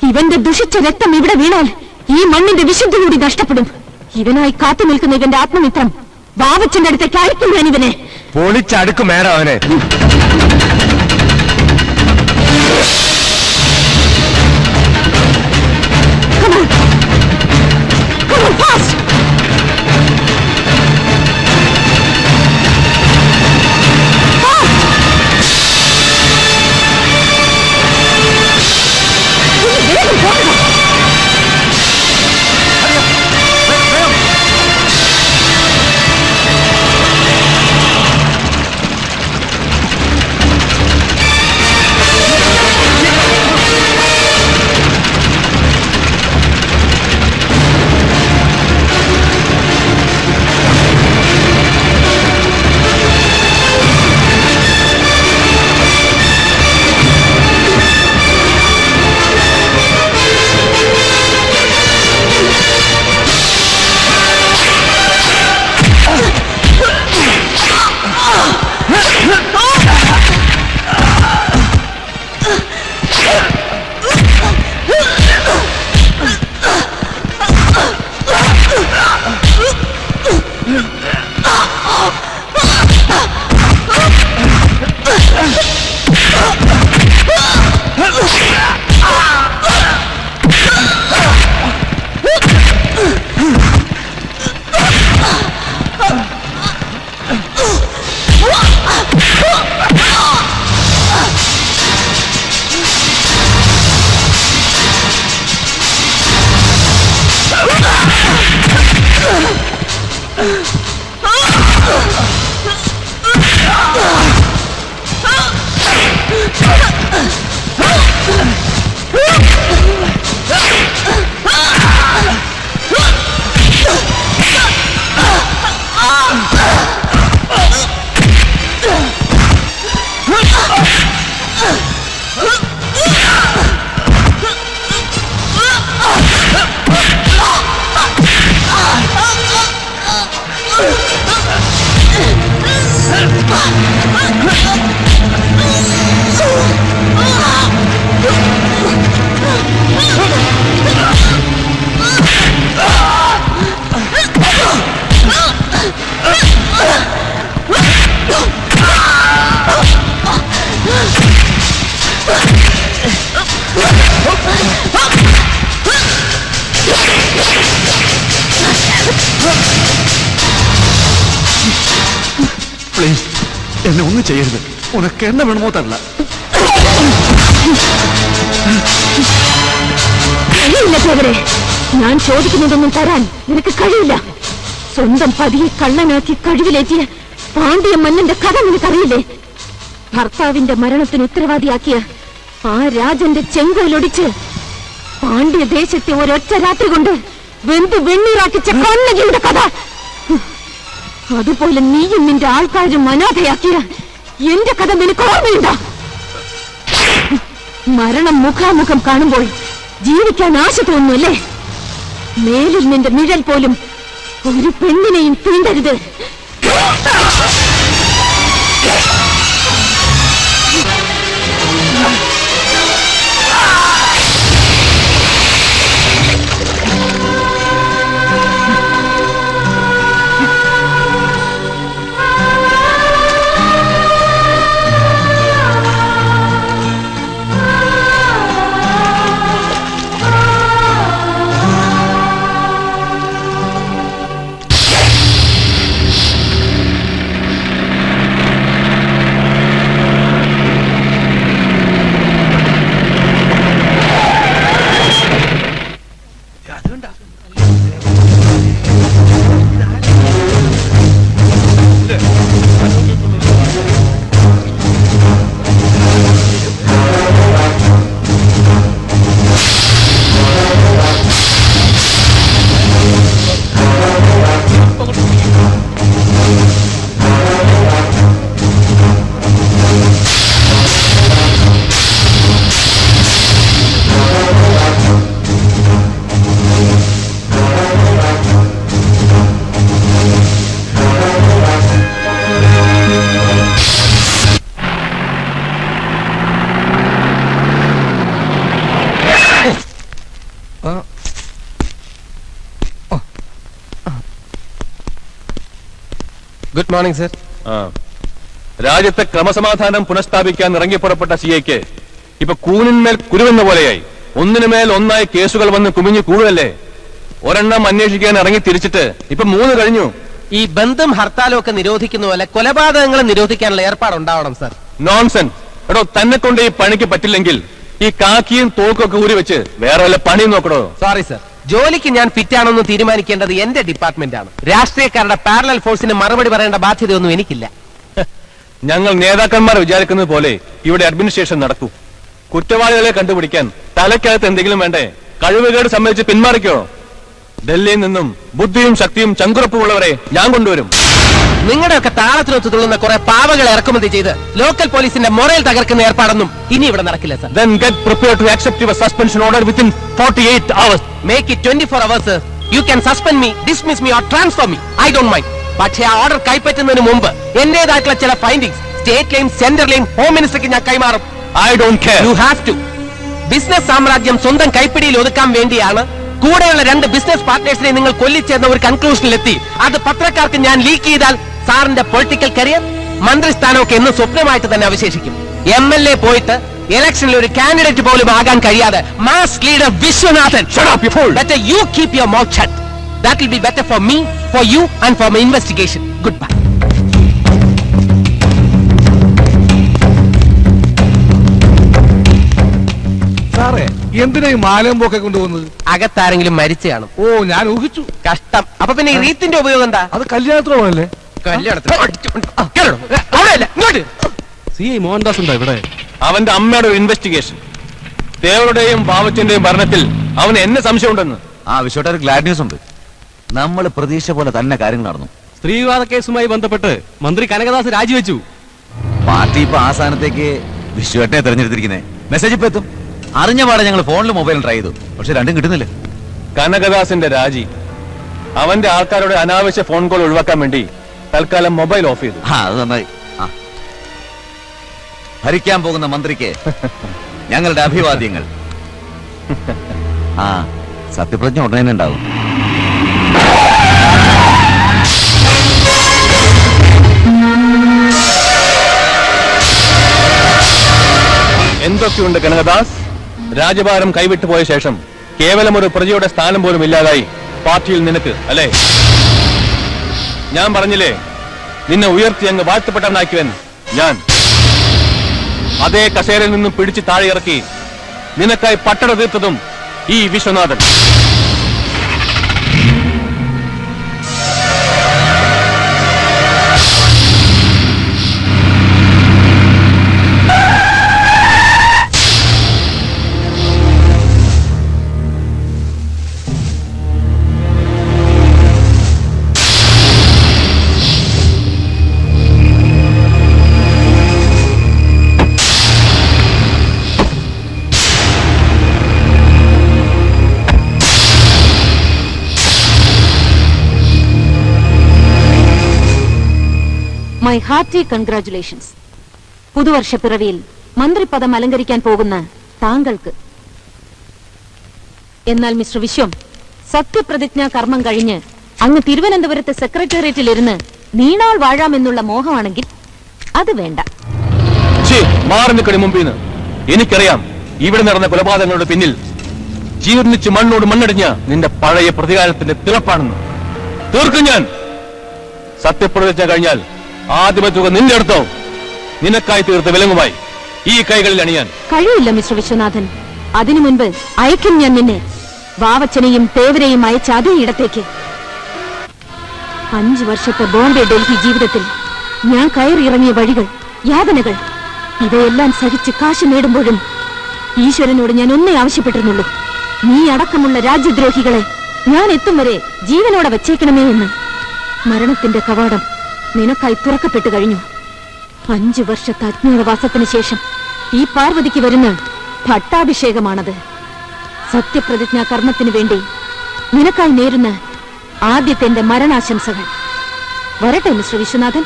ഇവന്റെ ദുഷിച്ച രക്തം ഇവിടെ വീണാൽ ഈ മണ്ണിന്റെ വിശുദ്ധി കൂടി നഷ്ടപ്പെടും. ഇവനായി കാത്തു നിൽക്കുന്ന ഇവന്റെ ആത്മമിത്രം വാവച്ചന്റെ അടുത്തേക്ക് അയക്കും ഞാൻ ഇവനെ. പൊളിച്ചടുക്കും മേഡം അവനെ. എന്നെ ഒന്നും ചെയ്യരുത്. ഉനക്ക് എന്നെ വേണമോ തരല. ഞാൻ ചോദിക്കുന്നതൊന്നും തരാൻ നിനക്ക് കഴിയില്ല. സ്വന്തം പതിയെ കള്ളനാക്കി കഴിവിലേറ്റിയ പാണ്ഡ്യ മന്നന്റെ കഥ നിനക്കറിയില്ലേ? ഭർത്താവിന്റെ മരണത്തിന് ഉത്തരവാദിയാക്കിയ ആ രാജന്റെ ചെങ്കോലൊടിച്ച് പാണ്ഡ്യദേശത്തെ ഒരൊറ്റ രാത്രി കൊണ്ട് വെന്ത് വെണ്ണീറാക്കിച്ച കണ്ണകിയുടെ കഥ. അതുപോലെ നീയും നിന്റെ ആൾക്കാരും അനാഥയാക്കിയ എന്റെ കഥ നിനക്ക് ഓർമ്മയുണ്ടോ? മരണം മുഖാമുഖം കാണുമ്പോൾ ജീവിക്കാൻ ആശ തോന്നുന്നല്ലേ? മേലിൽ നിന്റെ നിഴൽ പോലും ഒരു പെണ്ണിനെയും തീണ്ടരുത്. Good morning sir. രാജ്യത്തെ ക്രമസമാധാനം പുനഃസ്ഥാപിക്കാൻ ഇറങ്ങിപ്പുറപ്പെട്ട സിഐക്ക് ഇപ്പൊ കൂനിന്മേൽ കുരുവെന്ന പോലെയായി. ഒന്നിനുമേൽ ഒന്നായി കേസുകൾ വന്ന് കുമിഞ്ഞു കൂടുകയല്ലേ. ഒരെണ്ണം അന്വേഷിക്കാൻ ഇറങ്ങി തിരിച്ചിട്ട് ഇപ്പൊ 3 കഴിഞ്ഞു. ഈ ബന്ധം ഹർത്താലും ഒക്കെ നിരോധിക്കുന്ന പോലെ കൊലപാതകങ്ങൾ നിരോധിക്കാനുള്ള ഏർപ്പാടുണ്ടാവണം സർ. നോൺസെൻസ്. എടോ, തന്നെ കൊണ്ട് ഈ പണിക്ക് പറ്റില്ലെങ്കിൽ ഈ കാക്കിയും തോക്കൊക്കെ ഊരി വെച്ച് വേറെ വല്ല പണിയും നോക്കണോ. സോറി സർ, ജോലിക്ക് ഞാൻ ഫിറ്റാണെന്ന് തീരുമാനിക്കേണ്ടത് എന്റെ ഡിപ്പാർട്ട്മെന്റ് ആണ്. രാഷ്ട്രീയക്കാരുടെ പാരലൽ ഫോഴ്സിന് മറുപടി പറയേണ്ട ബാധ്യതയൊന്നും എനിക്കില്ല. ഞങ്ങൾ നേതാക്കന്മാർ വിചാരിക്കുന്നത് പോലെ ഇവിടെ അഡ്മിനിസ്ട്രേഷൻ നടക്കൂ. കുറ്റവാളികളെ കണ്ടുപിടിക്കാൻ തലയ്ക്കകത്ത് എന്തെങ്കിലും വേണ്ടേ? കഴിവുകേട് സംബന്ധിച്ച് പിന്മാറിക്കോ. ഡൽഹിയിൽ നിന്നും ബുദ്ധിയും ശക്തിയും ചങ്കുറപ്പുമുള്ളവരെ ഞാൻ കൊണ്ടുവരും. നിങ്ങളുടെയൊക്കെ താളത്തിനൊത്ത് തുള്ളുന്ന കുറെ പാവകളെ ഇറക്കുമതി ചെയ്ത് ലോക്കൽ പോലീസിന്റെ മൊറൽ തകർക്കുന്ന ഏർപ്പാടൊന്നും ഇനി ഇവിടെ നടക്കില്ല sir. Then get prepared to accept your suspension order within 48 hours. Make it 24 hours. You can suspend me, dismiss me or transfer me. I don't mind. പക്ഷേ ആ ഓർഡർ കൈപ്പറ്റുന്നതിന് മുമ്പ് എന്റേതായിട്ടുള്ള ചില ഫൈൻഡിങ്സ് സ്റ്റേറ്റിലെയും സെന്ററിലെയും ഹോം മിനിസ്റ്റർക്ക് ഞാൻ കൈമാറും. I don't care. You have to. Business സാമ്രാജ്യം സ്വന്തം കൈപ്പിടിയിൽ ഒതുക്കാൻ വേണ്ടിയാണ് കൂടെയുള്ള 2 ബിസിനസ് പാർട്ട്നേഴ്സിനെ നിങ്ങൾ കൊല്ലിച്ചേർന്ന ഒരു കൺക്ലൂഷനിലെത്തി. അത് പത്രക്കാർക്ക് ഞാൻ ലീക്ക് ചെയ്താൽ സാറിന്റെ പൊളിറ്റിക്കൽ കരിയർ, മന്ത്രിസ്ഥാനമൊക്കെ എന്ന് സ്വപ്നമായിട്ട് തന്നെ അവശേഷിക്കും. MLA പോയിട്ട് ഇലക്ഷനിൽ ഒരു കാൻഡിഡേറ്റ് പോലും ആകാൻ കഴിയാതെ mass leader Viswanathan. Shut up, you fool. Better you keep your mouth shut. That will be better for me, for you and for my investigation. Goodbye. സാറേ, എന്തിനാ ഈ മാലയും പോക്കെ കൊണ്ടുപോകുന്നത്? അകത്താരെങ്കിലും മരിച്ചു കാണും. ഓ, ഞാൻ ഊഹിച്ചു. കഷ്ടം. അപ്പൊ പിന്നെ ഈ റീത്തിന്റെ ഉപയോഗം എന്താ? അത് കല്യാണത്തിന് പോകണല്ലേ? CI മോഹൻദാസ് ഉണ്ടോ ഇവിടെ? അവന്റെ അമ്മയുടെ ഒരു ഇൻവെസ്റ്റിഗേഷൻ. ദേവരുടെയും ബാബച്ചന്റെയും ഭരണത്തിൽ അവന് എന്നെ സംശയമുണ്ടെന്ന്. വിശ്വട്ടൊരു ഗ്ലാഡ് ന്യൂസ് ഉണ്ട്. നമ്മൾ പ്രതീക്ഷ പോലെ തന്നെ കാര്യങ്ങൾ നടന്നു. സ്ത്രീവിവാദ കേസുമായി ബന്ധപ്പെട്ട് മന്ത്രി കനകദാസ് രാജിവെച്ചു. പാർട്ടി ഇപ്പൊ ആ സ്ഥാനത്തേക്ക് വിശ്വട്ടെ തെരഞ്ഞെടുത്തിരിക്കുന്നത്. മെസ്സേജ് ഇപ്പൊ എത്തും. അറിഞ്ഞ പാടെ ഞങ്ങൾ ഫോണിലും മൊബൈലും ട്രൈ ചെയ്തു, പക്ഷെ രണ്ടും കിട്ടുന്നില്ല. കനകദാസിന്റെ രാജി അവന്റെ ആൾക്കാരുടെ അനാവശ്യ ഫോൺ കോൾ ഒഴിവാക്കാൻ വേണ്ടി തൽക്കാലം മൊബൈൽ ഓഫ് ചെയ്തു. അത് നന്നായി. ഭരിക്കാൻ പോകുന്ന മന്ത്രിക്ക് ഞങ്ങളുടെ അഭിവാദ്യങ്ങൾ. സത്യപ്രതിജ്ഞ ഉടനെ ഉണ്ടാവും. എന്തൊക്കെയുണ്ട് കനകദാസ്? രാജഭാരം കൈവിട്ടു പോയ ശേഷം കേവലം ഒരു പ്രജയുടെ സ്ഥാനം പോലും ഇല്ലാതായി പാർട്ടിയിൽ നിനക്ക്, അല്ലേ? ഞാൻ പറഞ്ഞില്ലേ, നിന്നെ ഉയർത്തി അങ്ങ് വാഴ്ത്തപ്പെട്ടവനാക്കിവൻ ഞാൻ. അതേ കസേരയിൽ നിന്നും പിടിച്ച് താഴെ ഇറക്കി നിനക്കായി പട്ടണ തീർത്തതും ഈ വിശ്വനാഥൻ. My hearty congratulations. പുതുവർഷ പിറവിയിൽ മന്ത്രിപദം അലങ്കരിക്കാൻ പോകുന്ന താങ്കൾക്ക്. എന്നാൽ മിസ്റ്റർ വിശ്വം, സത്യപ്രതിജ്ഞാ കർമ്മം കഴിഞ്ഞ് അങ്ങ് തിരുവനന്തപുരത്തെ സെക്രട്ടേറിയറ്റിലിരുന്ന് നീണാൾ വാഴാമെന്നുള്ള മോഹമാണെങ്കിൽ അത് വേണ്ട. മാറി നിൽക്കടി മുമ്പീന്ന്. എനിക്കറിയാം ഇവിടെ നടന്ന കൊലപാതകങ്ങളുടെ പിന്നിൽ ജീർണിച്ച് മണ്ണോട് മണ്ണടിഞ്ഞ നിന്റെ പഴയ പ്രതികാരത്തിന്റെ തിളപ്പാണെന്ന്. തീർക്കും ഞാൻ. സത്യപ്രതിജ്ഞ കഴിഞ്ഞാൽ ആദ്യമ തുക നിന്റെ അടുത്തോ നിനക്കായി തീർത്ത വിലങ്ങുമായി ഈ കൈകളിൽ അണിയാൻ കഴിയില്ല മിസ്റ്റർ വിശ്വനാഥൻ. അതിനു മുൻപ് അയക്കും ഞാൻ നിന്നെ, വാവച്ചനെയും തേവരെയും അയച്ച അതേ ഇടത്തേക്ക്. 5 വർഷത്തെ ബോംബെ ഡൽഹി ജീവിതത്തിൽ ഞാൻ കയറിയിറങ്ങിയ വഴികൾ, യാതനകൾ, ഇവയെല്ലാം സഹിച്ച് കാശ് നേടുമ്പോഴും ഈശ്വരനോട് ഞാൻ ഒന്നേ ആവശ്യപ്പെട്ടിരുന്നുള്ളൂ, നീ അടക്കമുള്ള രാജ്യദ്രോഹികളെ ഞാൻ എത്തും വരെ ജീവനോടെ വച്ചേക്കണമേ എന്ന്. മരണത്തിന്റെ കവാടം നിനക്കായി തുറക്കപ്പെട്ടു കഴിഞ്ഞു. 5 വർഷത്തെ അജ്ഞാതവാസത്തിന് ശേഷം ഈ പാർവതിക്ക് വരുന്ന ഭട്ടാഭിഷേകമാണത്. സത്യപ്രതിജ്ഞാ കർമ്മത്തിനു വേണ്ടി നിനക്കായി നേരുന്ന ആദ്യത്തെ എന്റെ മരണാശംസകൾ. വരട്ടെ mister Viswanathan.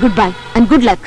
Good bye and good luck.